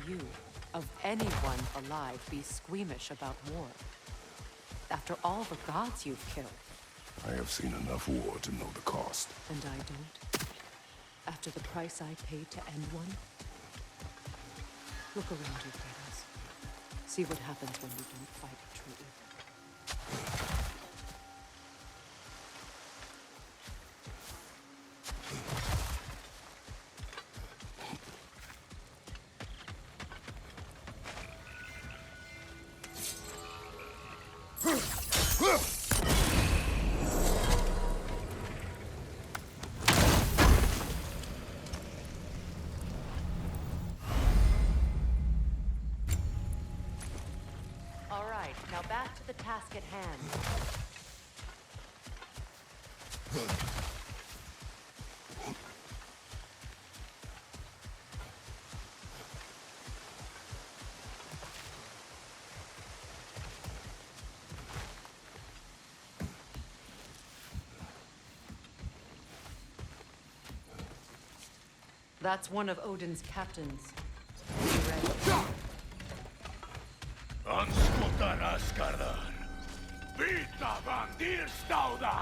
you, of anyone alive, be squeamish about war? After all the gods you've killed. I have seen enough war to know the cost. And I don't? After the price I paid to end one? Look around you, Kratos. See what happens when you don't fight true evil. Now back to the task at hand. That's one of Odin's captains. Are you ready? Anskuta raskardar. Vita van dirstauda.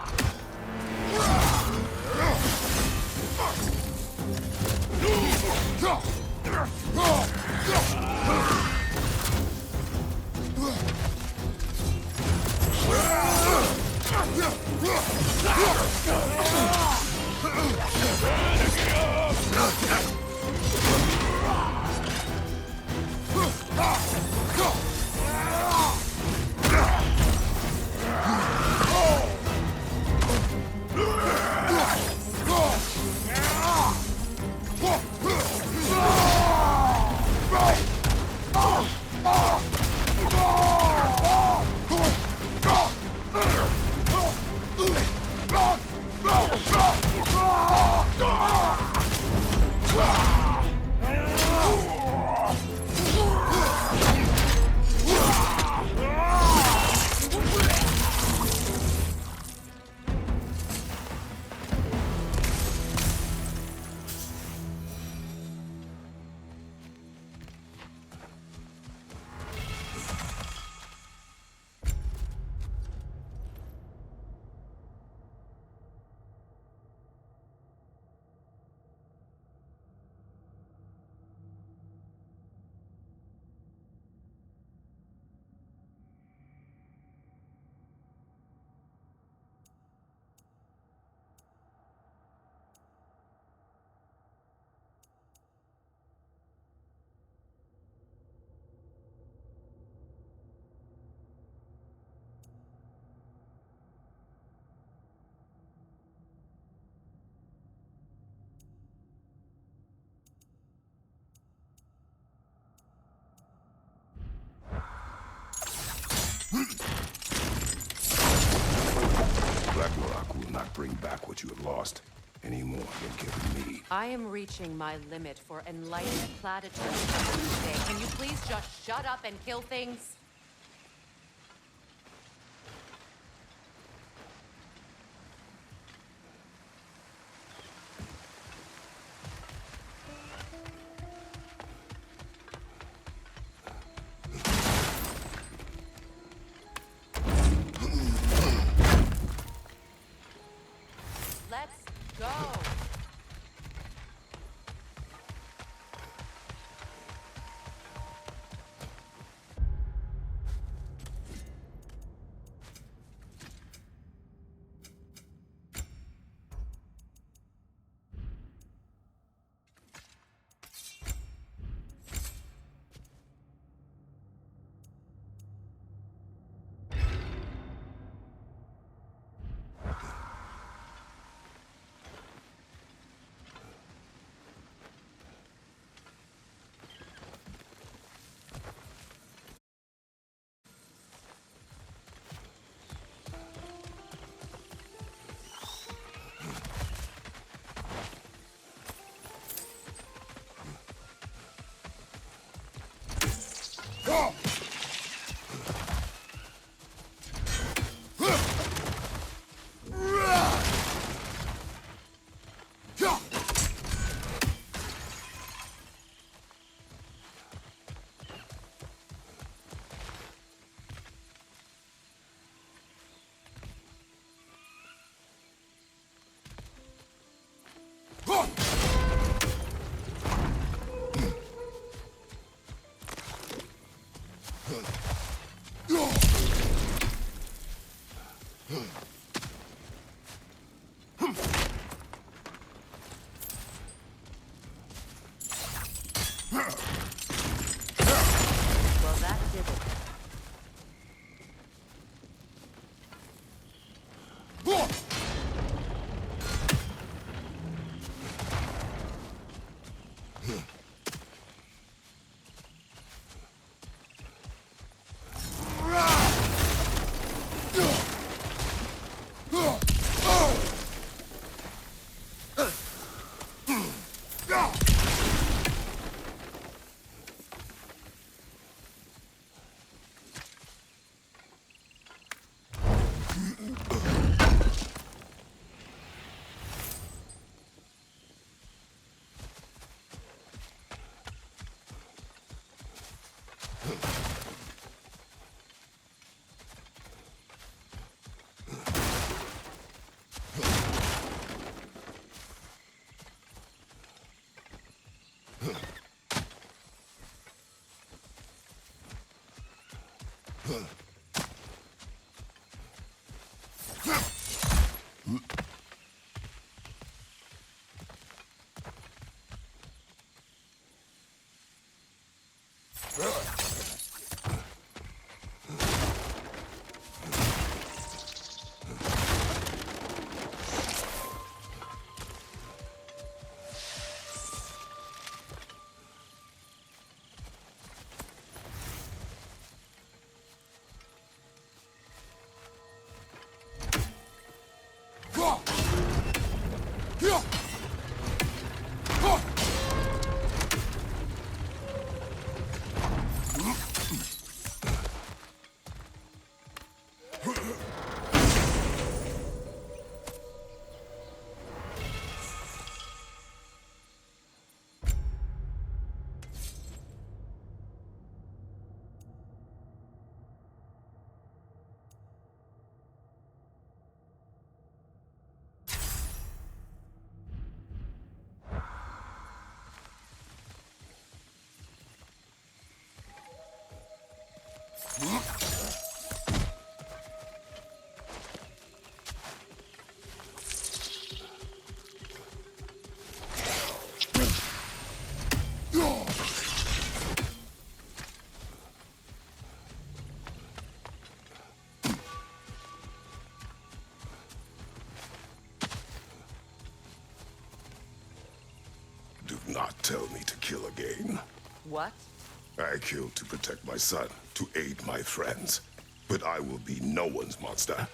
Ragnarok will not bring back what you have lost any more than killing me. I am reaching my limit for enlightened platitudes today. Can you please just shut up and kill things? Let's go! Do not tell me to kill again. What? I killed to protect my son, to aid my friends. But I will be no one's monster.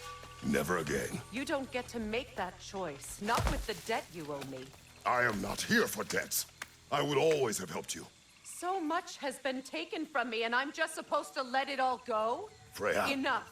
Never again. You don't get to make that choice. Not with the debt you owe me. I am not here for debts. I would always have helped you. So much has been taken from me, and I'm just supposed to let it all go? Freya. Enough.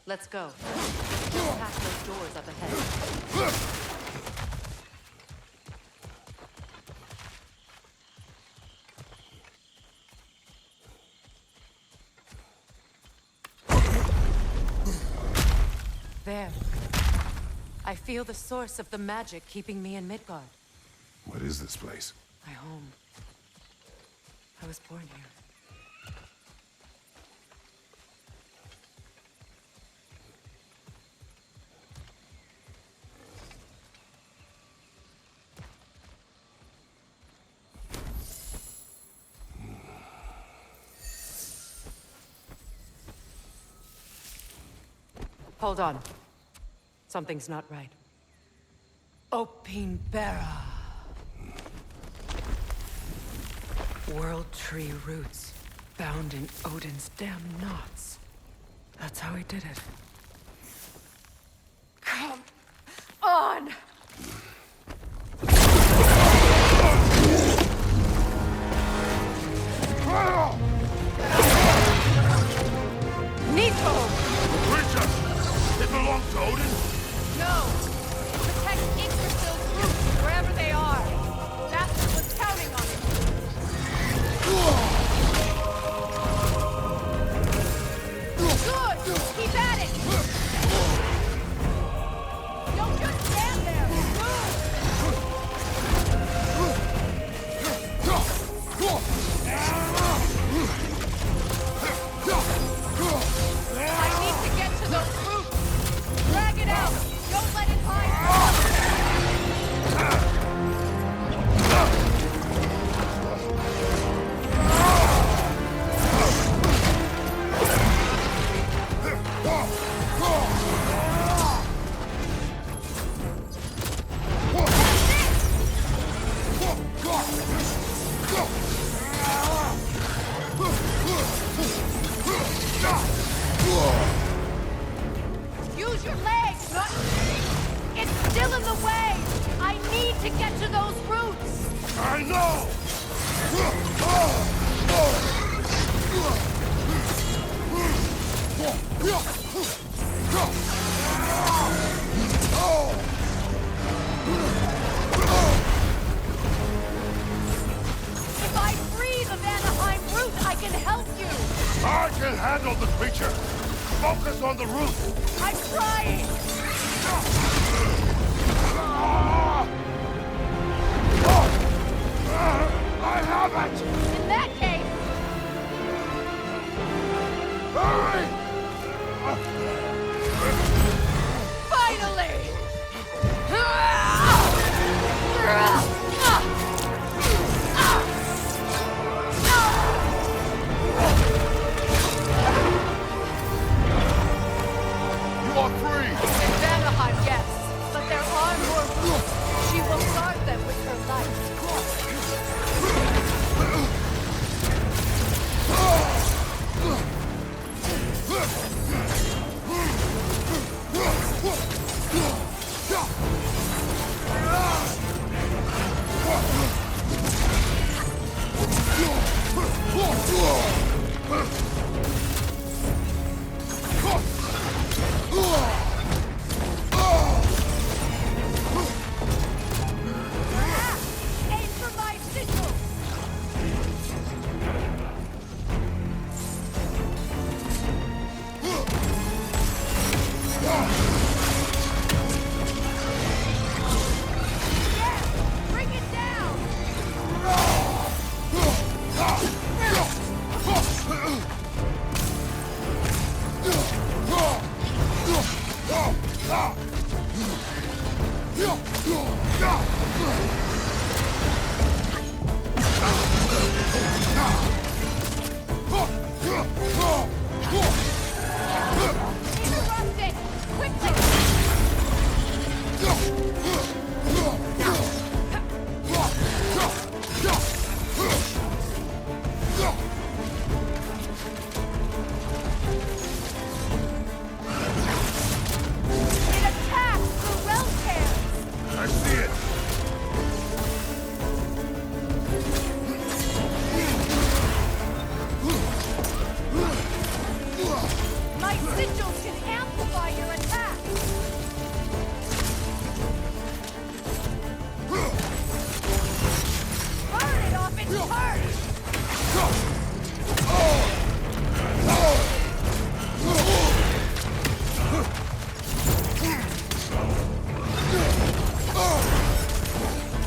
Let's go. Just past those doors up ahead. There. I feel the source of the magic keeping me in Midgard. What is this place? My home. I was born here. Hold on. Something's not right. Opinbera. World tree roots, bound in Odin's damn knots. That's how he did it. Come on! Nico! Creature! It belongs to Odin? No! Protect Yggdrasil's roots, wherever they are. Master was counting on it. Good! Keep at it! Don't just stand there! I need to get to those roots! Drag it out! Don't let it hide! Use your legs, not... It's still in the way! I need to get to those roots! I know! If I free the Vanaheim root, I can help you! I can handle the creature. Focus on the root. I'm trying! I have it! In that case, Hurry! finally! You are free! In Vanaheim, yes, but there are more roots. She will guard them with her life. Aim for my sigil! Yes! Bring it down! Interrupt it! Quickly! It attacks the realm tears! I see it! My sigils can amplify your attack! Burn it off its turn!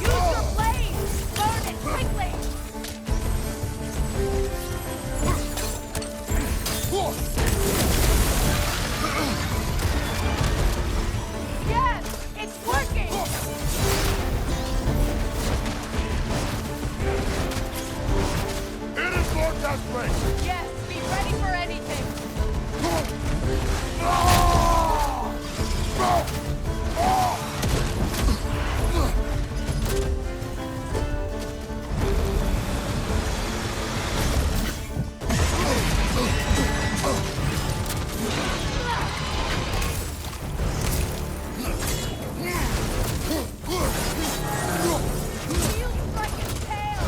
Use your blades! Burn it quickly! Yes! It's working! It is Vortex Ray! Yes, be ready for anything! Shield strike its tail!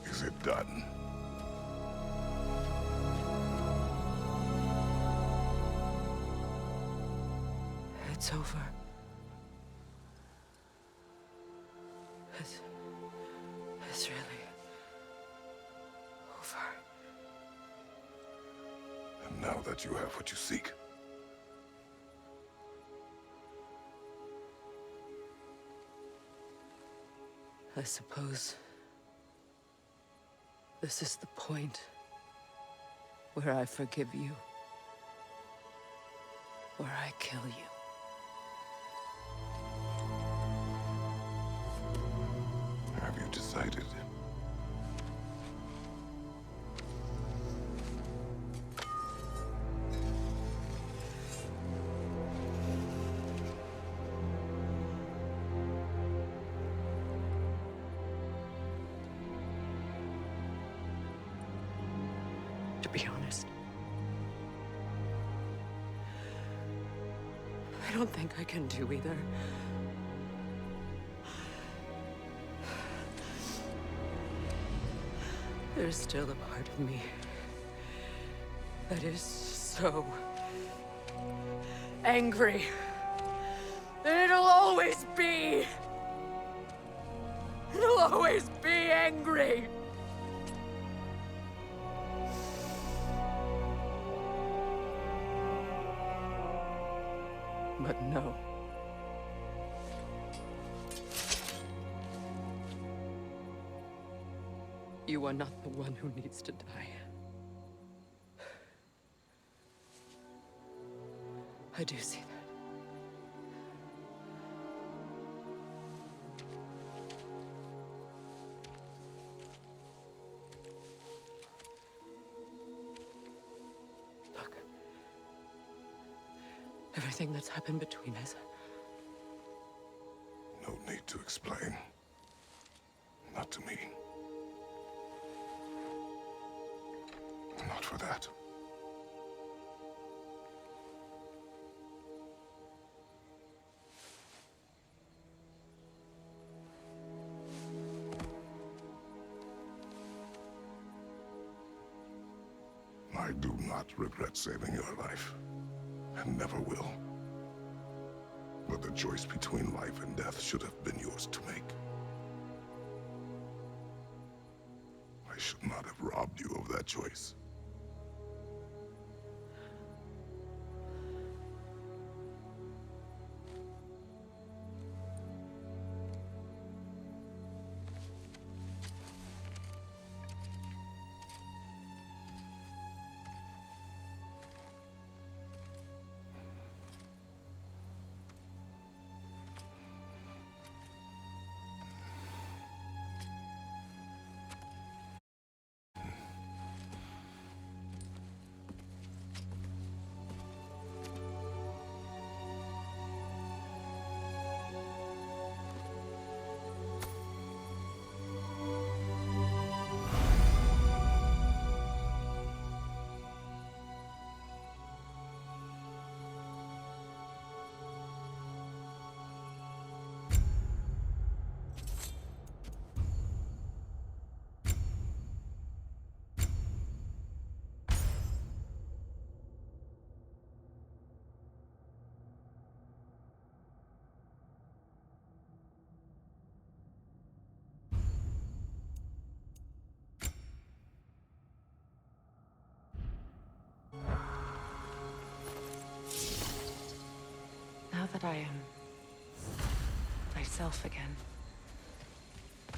Is it done? It's over. It's really over. And now that you have what you seek, I suppose this is the point where I forgive you, where I kill you. have you decided? To be honest, I don't think I can do either. There's still a part of me that is so angry. And it'll always be. It'll always be angry. But no. You are not the one who needs to die. I do see that. Look. Everything that's happened between us. No need to explain. Not to me. Not for that. I do not regret saving your life, and never will. But the choice between life and death should have been yours to make. I should not have robbed you of that choice. Now that I am myself again,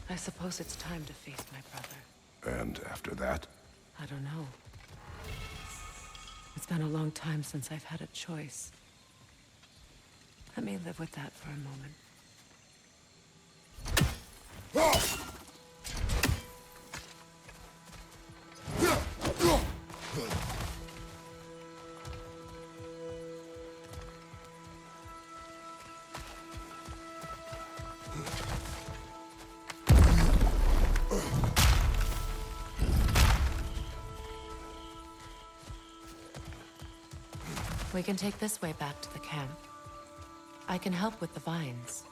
I suppose it's time to face my brother. And after that? I don't know. It's been a long time since I've had a choice. Let me live with that for a moment. We can take this way back to the camp. I can help with the vines.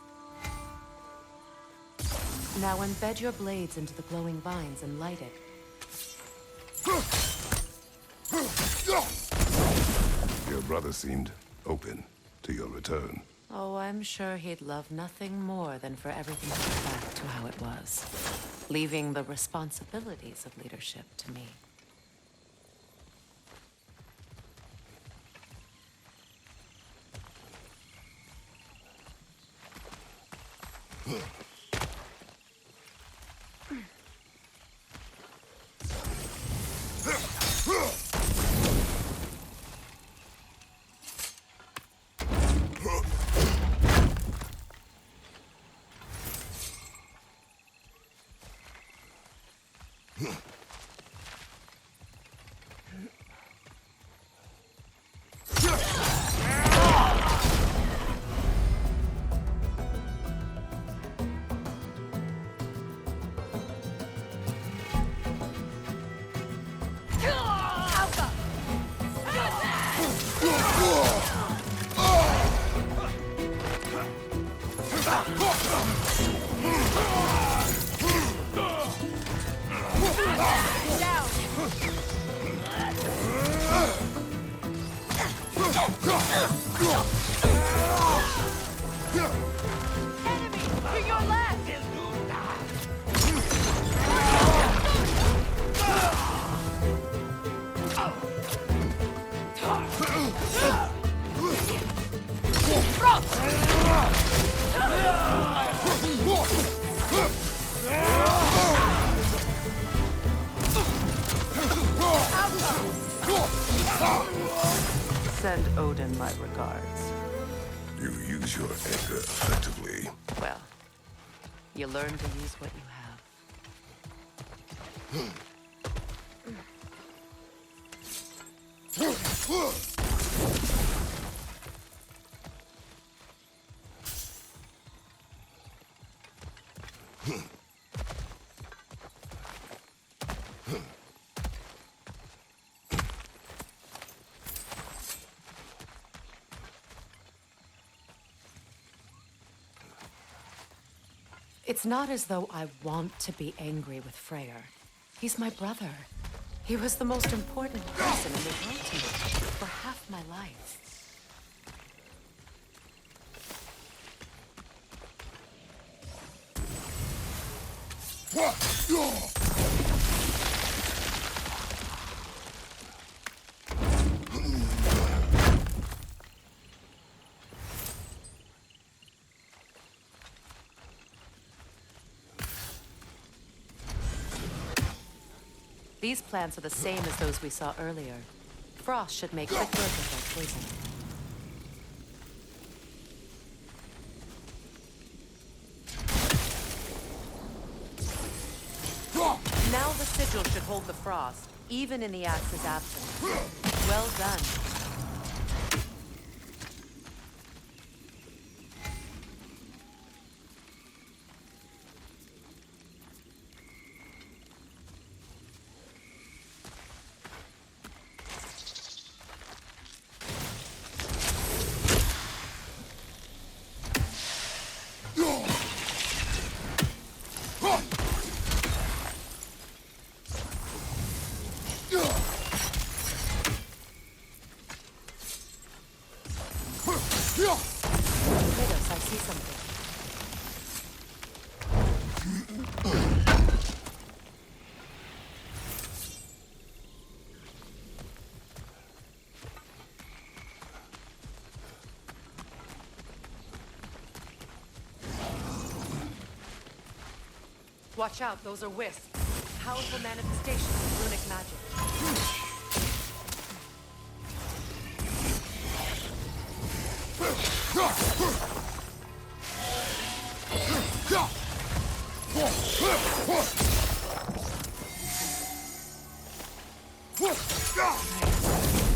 Now embed your blades into the glowing vines and light it. Your brother seemed open to your return. Oh, I'm sure he'd love nothing more than for everything to go back to how it was, leaving the responsibilities of leadership to me. Send Odin my regards. You use your anger effectively. Well, you learn to use what you have. It's not as though I want to be angry with Freyr. He's my brother. He was the most important person in the world to me for half my life. These plants are the same as those we saw earlier. Frost should make quick work of their poison. Now the sigil should hold the frost, even in the axe's absence. Well done. Kratos, I see something. Watch out, those are wisps. Powerful manifestations of runic magic.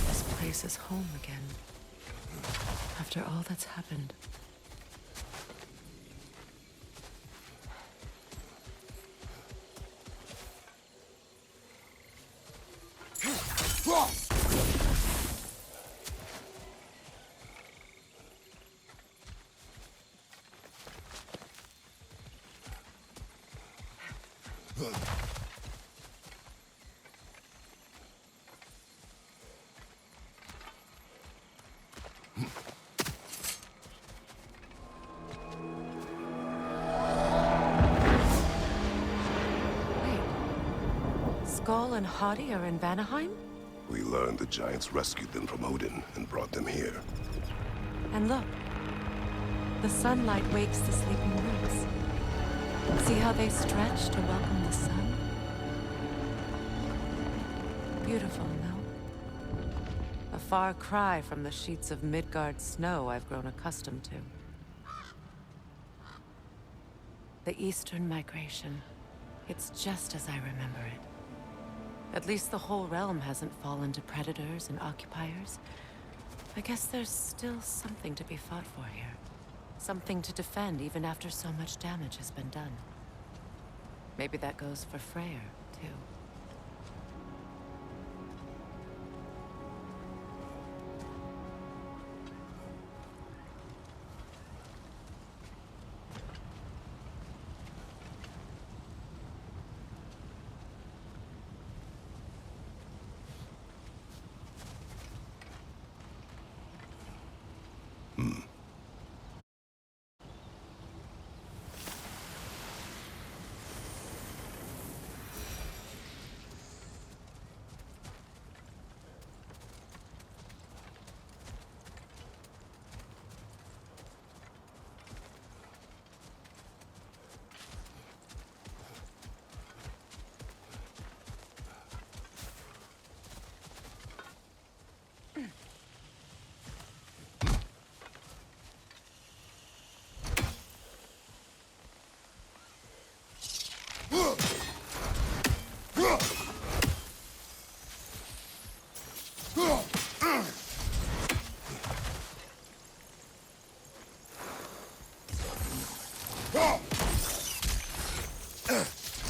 This place is home again. After all that's happened. Skull and Hadi are in Vanaheim? We learned the giants rescued them from Odin and brought them here. And look, the sunlight wakes the sleeping roots. See how they stretch to welcome the sun? Beautiful, no? A far cry from the sheets of Midgard snow I've grown accustomed to. The Eastern migration. It's just as I remember it. At least the whole realm hasn't fallen to predators and occupiers. I guess there's still something to be fought for here. Something to defend even after so much damage has been done. Maybe that goes for Freyr, too.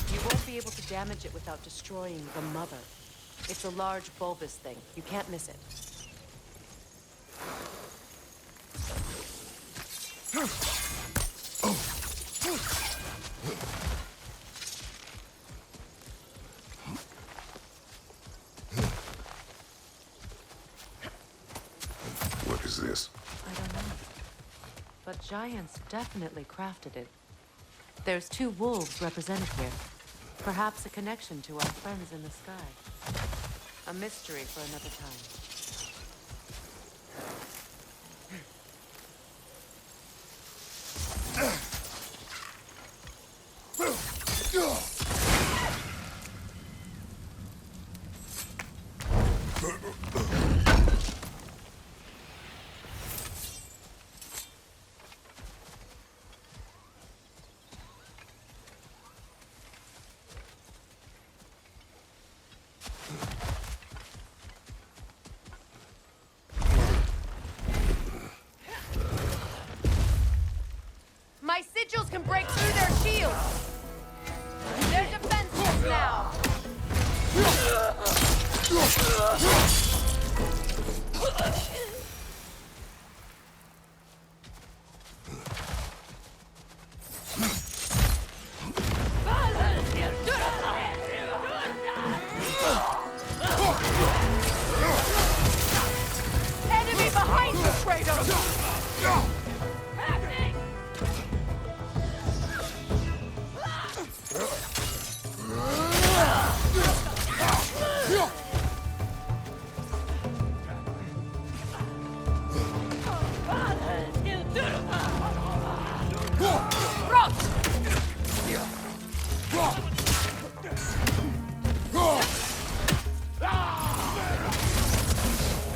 You won't be able to damage it without destroying the mother. It's a large bulbous thing. You can't miss it. What is this? I don't know. But giants definitely crafted it. There's 2 wolves represented here. Perhaps a connection to our friends in the sky. A mystery for another time. My sigils can break through their shields!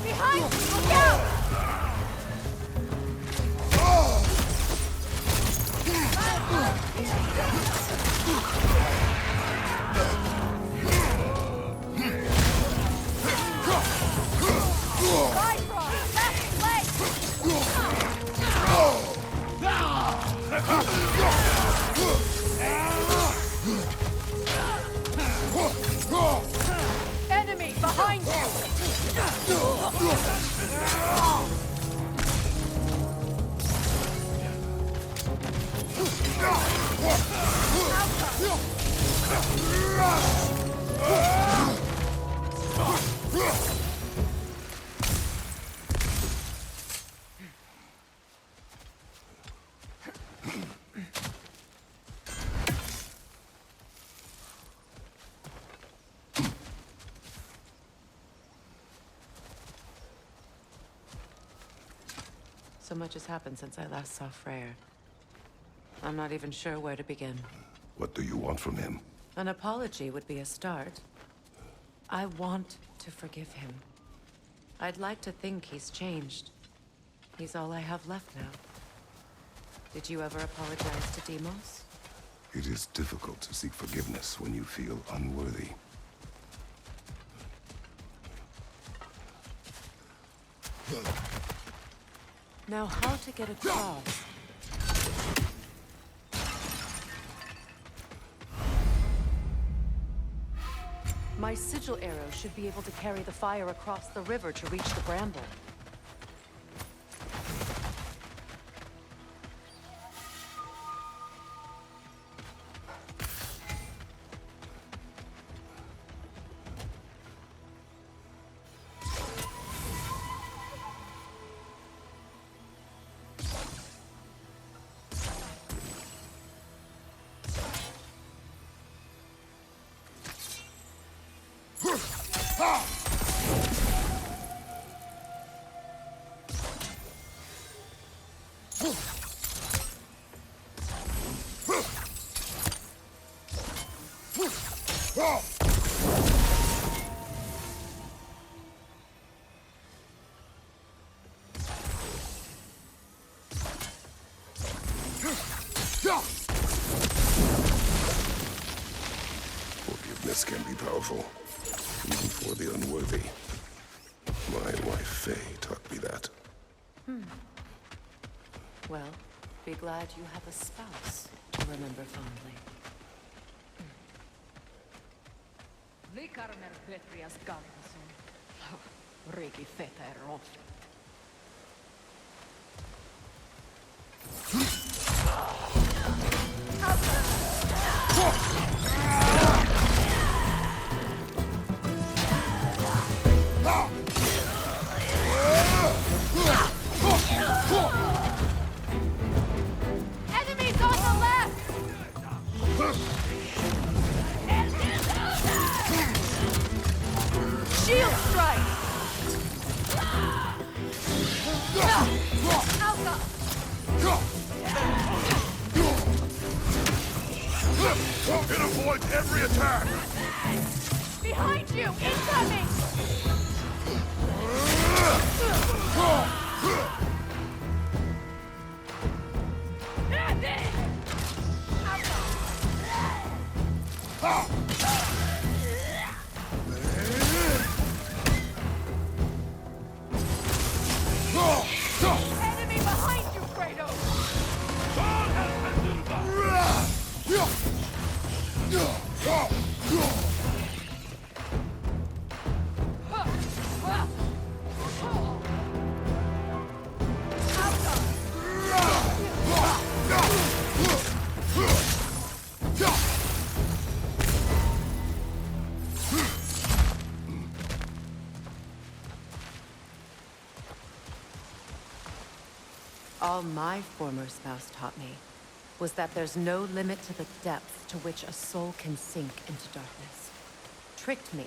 Behind! Look out! Enemy behind you! So much has happened since I last saw Freyr. I'm not even sure where to begin. What do you want from him? An apology would be a start. I want to forgive him. I'd like to think he's changed. He's all I have left now. Did you ever apologize to Deimos? It is difficult to seek forgiveness when you feel unworthy. Now, how to get across? My sigil arrow should be able to carry the fire across the river to reach the bramble. Forgiveness can be powerful, even for the unworthy. My wife Faye taught me that. Well, be glad you have a spouse to remember fondly. Likarmer Petrias Galvason. Riki Feter off. Enemies on the left! Shield strike! Alpha! It avoids every attack! Behind you! Incoming! Enemy behind you, Kratos! All my former spouse taught me was that there's no limit to the depth to which a soul can sink into darkness. Tricked me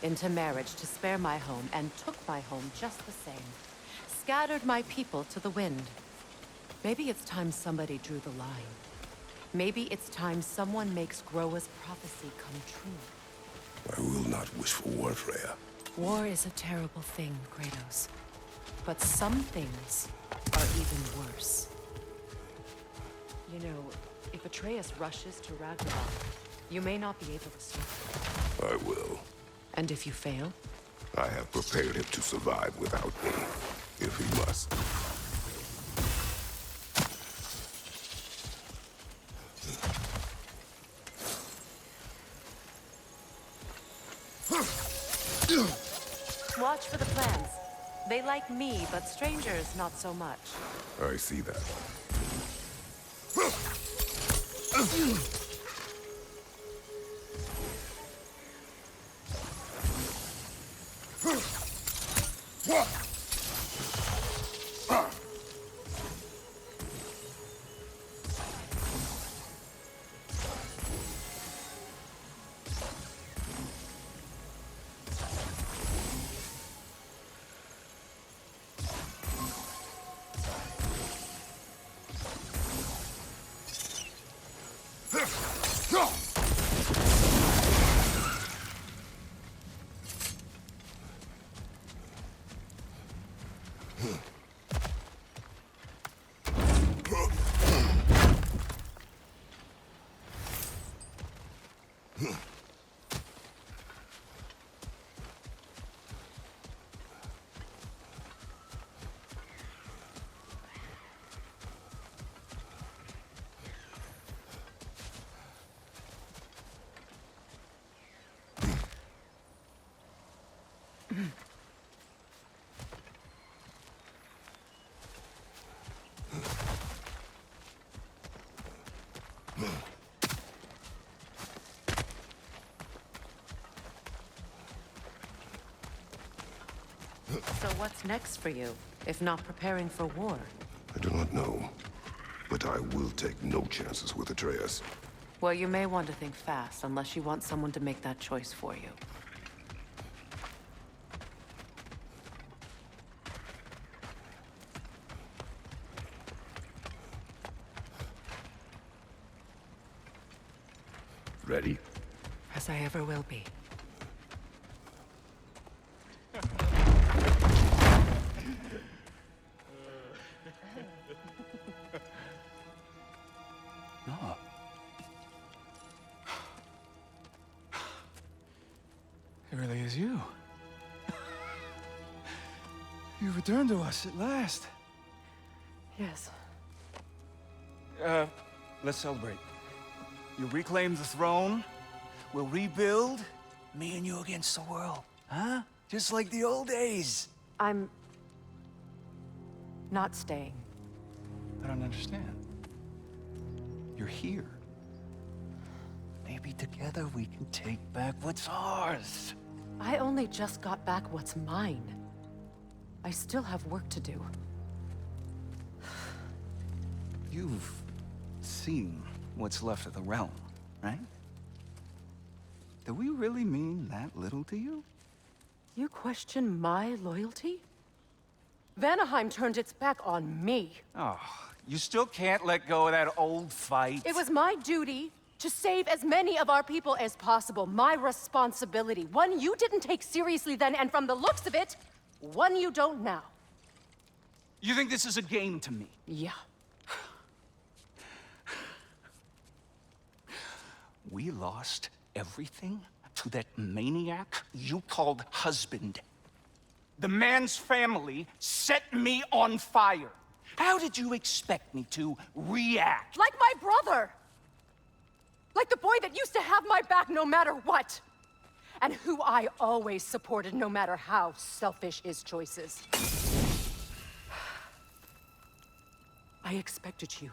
into marriage to spare my home and took my home just the same. Scattered my people to the wind. Maybe it's time somebody drew the line. Maybe it's time someone makes Groa's prophecy come true. I will not wish for war, Freya. War is a terrible thing, Kratos. But some things are even worse. You know, if Atreus rushes to Ragnarok, you may not be able to stop him. I will. And if you fail? I have prepared him to survive without me, if he must. Watch for the plants. They like me, but strangers not so much. I see that. So what's next for you, if not preparing for war? I do not know, but I will take no chances with Atreus. Well, you may want to think fast, unless you want someone to make that choice for you. Ready? As I ever will be. No. It really is you. You returned to us at last. Yes. Let's celebrate. You reclaim the throne. We'll rebuild. Me and you against the world. Huh? Just like the old days. I'm... not staying. I don't understand. You're here. Maybe together we can take back what's ours. I only just got back what's mine. I still have work to do. You've seen what's left of the realm, right? Do we really mean that little to you? You question my loyalty? Vanaheim turned its back on me. Oh, you still can't let go of that old fight. It was my duty to save as many of our people as possible. My responsibility. One you didn't take seriously then, and from the looks of it, one you don't now. You think this is a game to me? Yeah. We lost everything to that maniac you called husband. The man's family set me on fire. How did you expect me to react? Like my brother! Like the boy that used to have my back no matter what! And who I always supported no matter how selfish his choices. I expected you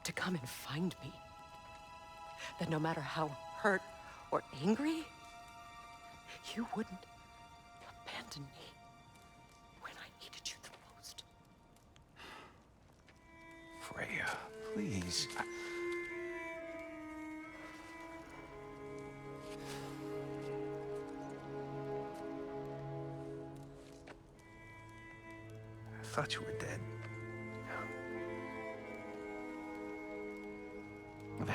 to come and find me. That no matter how hurt or angry, you wouldn't abandon me when I needed you the most. Freya, please. I thought you were dead.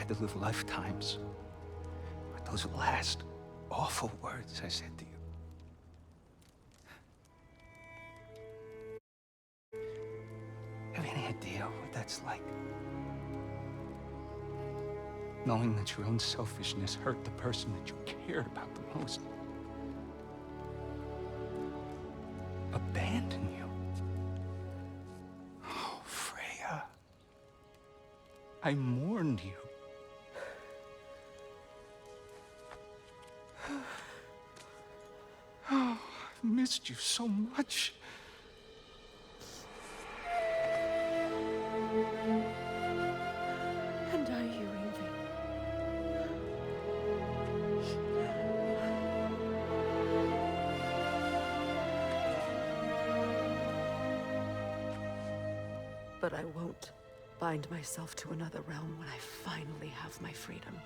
had to live lifetimes with those last awful words I said to you. Have any idea what that's like? Knowing that your own selfishness hurt the person that you cared about the most. Abandon you. Oh, Freya. I mourned you. Oh, I missed you so much. And are you, Evie? But I won't bind myself to another realm when I finally have my freedom.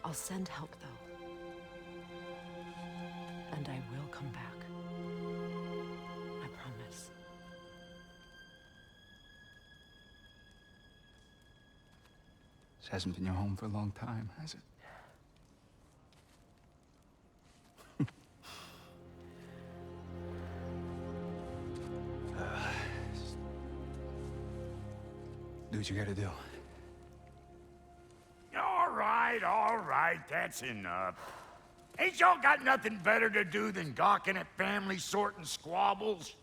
I'll send help, though. And I will come back. I promise. This hasn't been your home for a long time, has it? Do what you gotta do. All right, that's enough. Ain't y'all got nothing better to do than gawking at family sorting squabbles?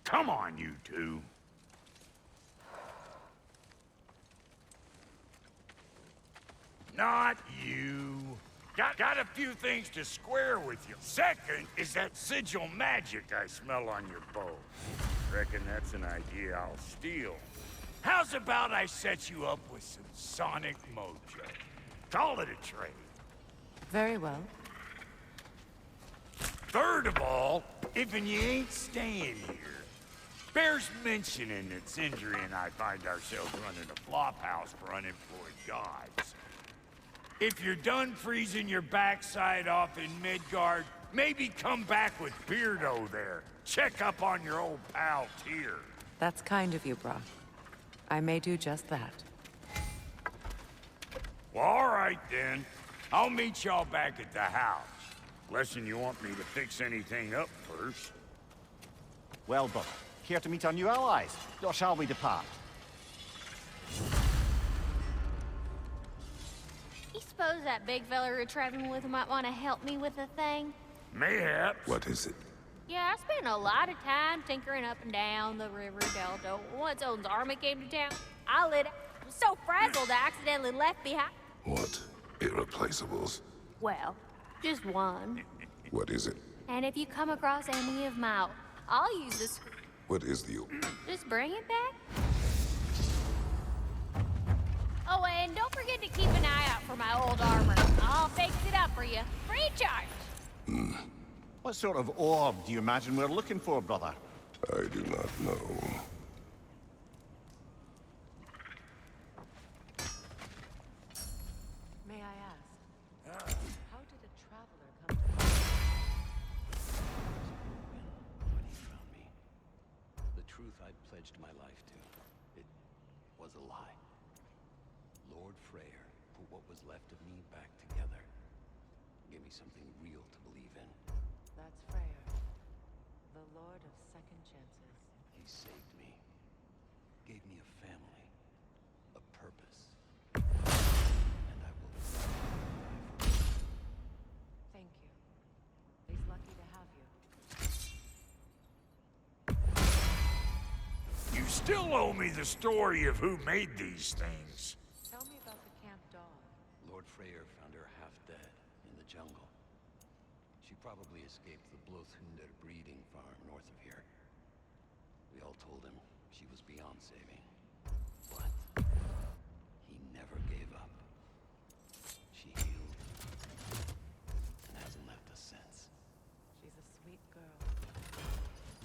Come on, you two. Not you. Got a few things to square with you. Second is that sigil magic I smell on your bow. Reckon that's an idea I'll steal. How's about I set you up with some sonic mojo? Call it a trade. Very well. Third of all, if you ain't staying here, bears mentioning that Sindri and I find ourselves running a flop house for unemployed gods. If you're done freezing your backside off in Midgard, maybe come back with Beardo there. Check up on your old pal Tyr. That's kind of you, Brock. I may do just that. Well, all right then. I'll meet y'all back at the house. Unless you want me to fix anything up first. Well, brother, care to meet our new allies? Or shall we depart? You suppose that big fella we're traveling with might want to help me with a thing? Mayhaps. What is it? Yeah, I spent a lot of time tinkering up and down the river delta. Once Odin's army came to town, I lit up. I was so frazzled I accidentally left behind. What? Irreplaceables? Well, just one. What is it? And if you come across any of my... I'll use this... What is the... Just bring it back. Oh, and don't forget to keep an eye out for my old armor. I'll fix it up for you. Free of charge. What sort of orb do you imagine we're looking for, brother? I do not know. May I ask, how did a traveler come to... When he found me, the truth I'd pledged my life to, it was a lie. Lord Freyr put what was left of me back together. Gave me something real to believe in. That's Freyr, the Lord of Second Chances. He saved me. Gave me a family. A purpose. And I will die for it. Thank you. He's lucky to have you. You still owe me the story of who made these things. Tell me about the camp dog. Lord Freyr found her half dead in the jungle. She probably escaped the Blothunder breeding farm north of here. We all told him she was beyond saving. But he never gave up. She healed and hasn't left us since. She's a sweet girl.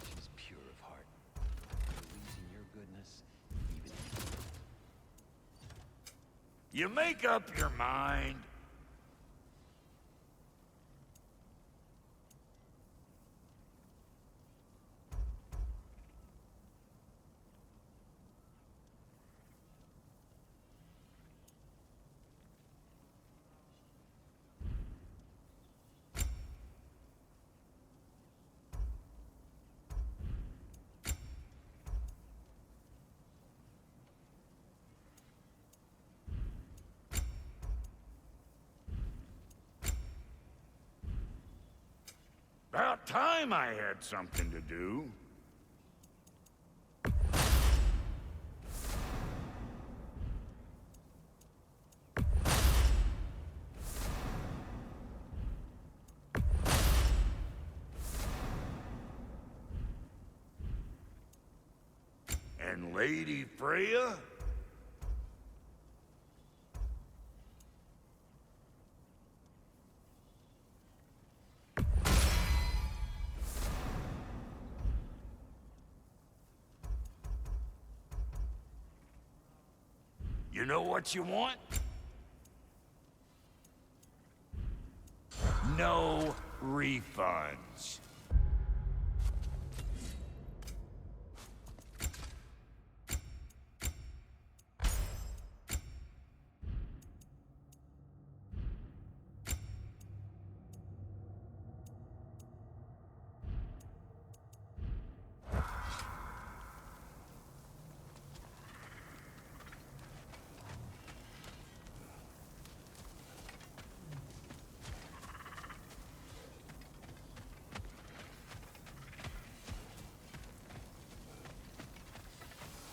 She's pure of heart. Believes in your goodness, even if you don't. You make up your mind. time I had something to do. And Lady Freya? You know what you want? No refunds.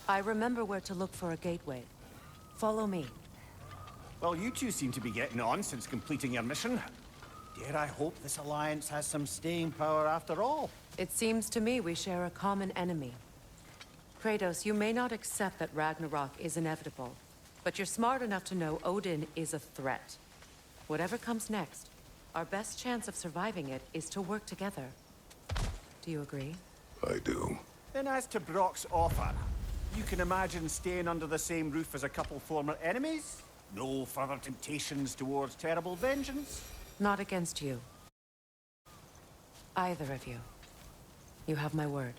I remember where to look for a gateway. Follow me. Well, you two seem to be getting on since completing your mission. Dare I hope this alliance has some staying power after all? It seems to me we share a common enemy. Kratos, you may not accept that Ragnarok is inevitable, but you're smart enough to know Odin is a threat. Whatever comes next, our best chance of surviving it is to work together. Do you agree? I do. Then as to Brock's offer, you can imagine staying under the same roof as a couple former enemies? No further temptations towards terrible vengeance? Not against you. Either of you. You have my word.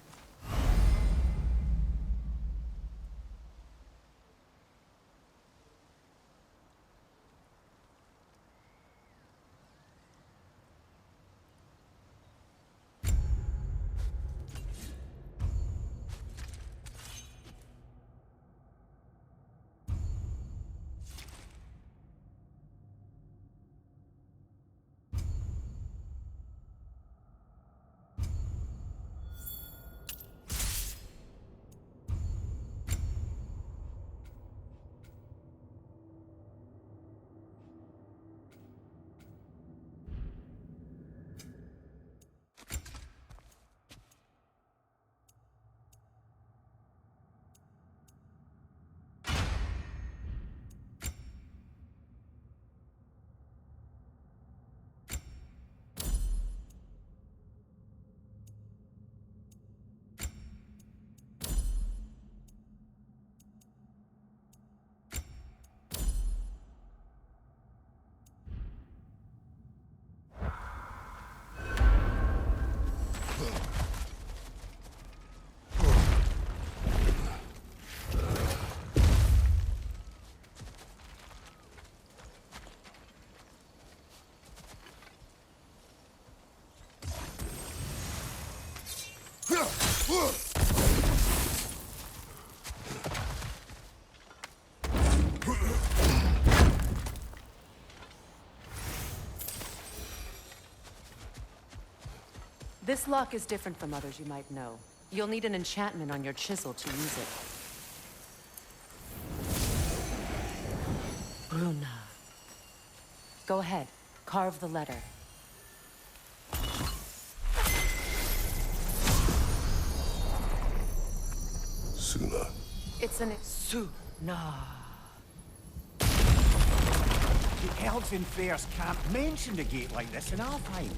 This lock is different from others you might know. You'll need an enchantment on your chisel to use it. Bruna. Go ahead, carve the letter. Suna. It's an Suna. The elves in Fair's camp mentioned a gate like this in Alfheim.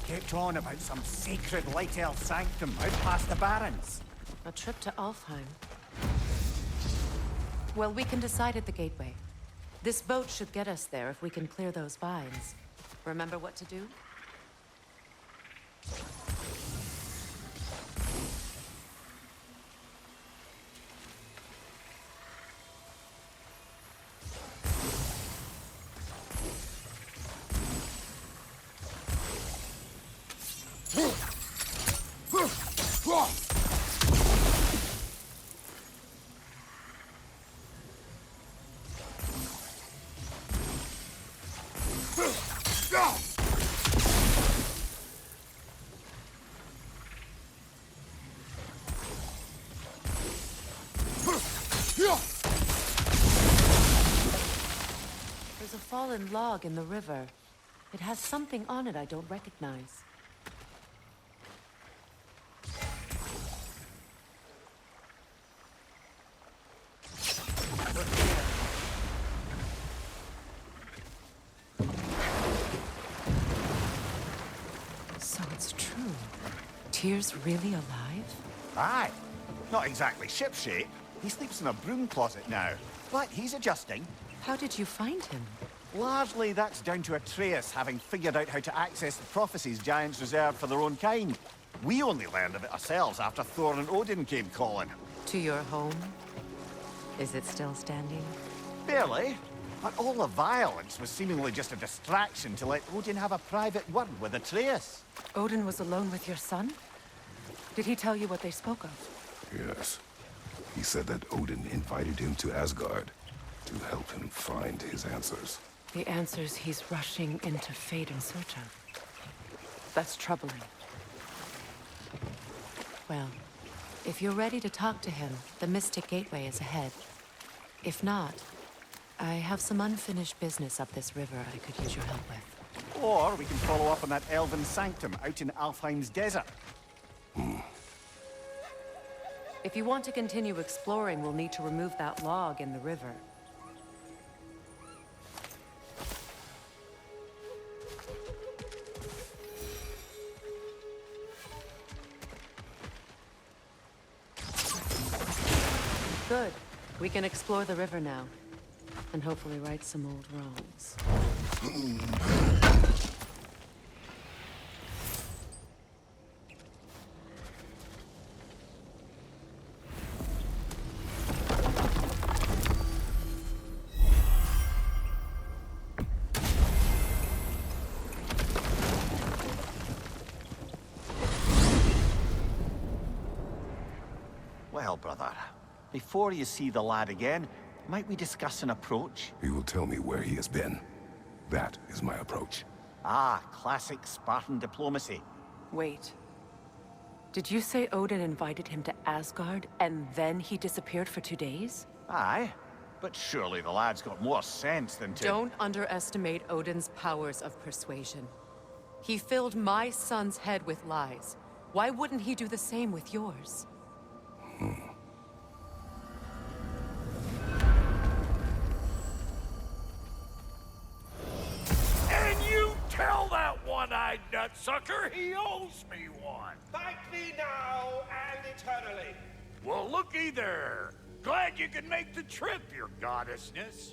Kept on about some sacred light elf sanctum out past the Barrens. A trip to Alfheim. Well, we can decide at the gateway. This boat should get us there if we can clear those vines. Remember what to do? fallen log in the river. It has something on it I don't recognize. Look here. So it's true. Tyr's really alive? Aye. Not exactly shipshape. He sleeps in a broom closet now. But he's adjusting. How did you find him? Largely, that's down to Atreus having figured out how to access the prophecies giants reserved for their own kind. We only learned of it ourselves after Thor and Odin came calling. To your home? Is it still standing? Barely. But all the violence was seemingly just a distraction to let Odin have a private word with Atreus. Odin was alone with your son? Did he tell you what they spoke of? Yes. He said that Odin invited him to Asgard to help him find his answers. The answers he's rushing into fate in search of. That's troubling. Well, if you're ready to talk to him, the Mystic Gateway is ahead. If not, I have some unfinished business up this river I could use your help with. Or we can follow up on that elven sanctum out in Alfheim's desert. If you want to continue exploring, we'll need to remove that log in the river. Good. We can explore the river now. And hopefully right some old wrongs. Well, brother, before you see the lad again, might we discuss an approach? He will tell me where he has been. That is my approach. Ah, classic Spartan diplomacy. Wait. Did you say Odin invited him to Asgard, and then he disappeared for 2 days? Aye, but surely the lad's got more sense than to... Don't underestimate Odin's powers of persuasion. He filled my son's head with lies. Why wouldn't he do the same with yours? And you tell that one-eyed nutsucker he owes me one. Thank thee now and eternally. Well, looky there. Glad you could make the trip, your goddessness.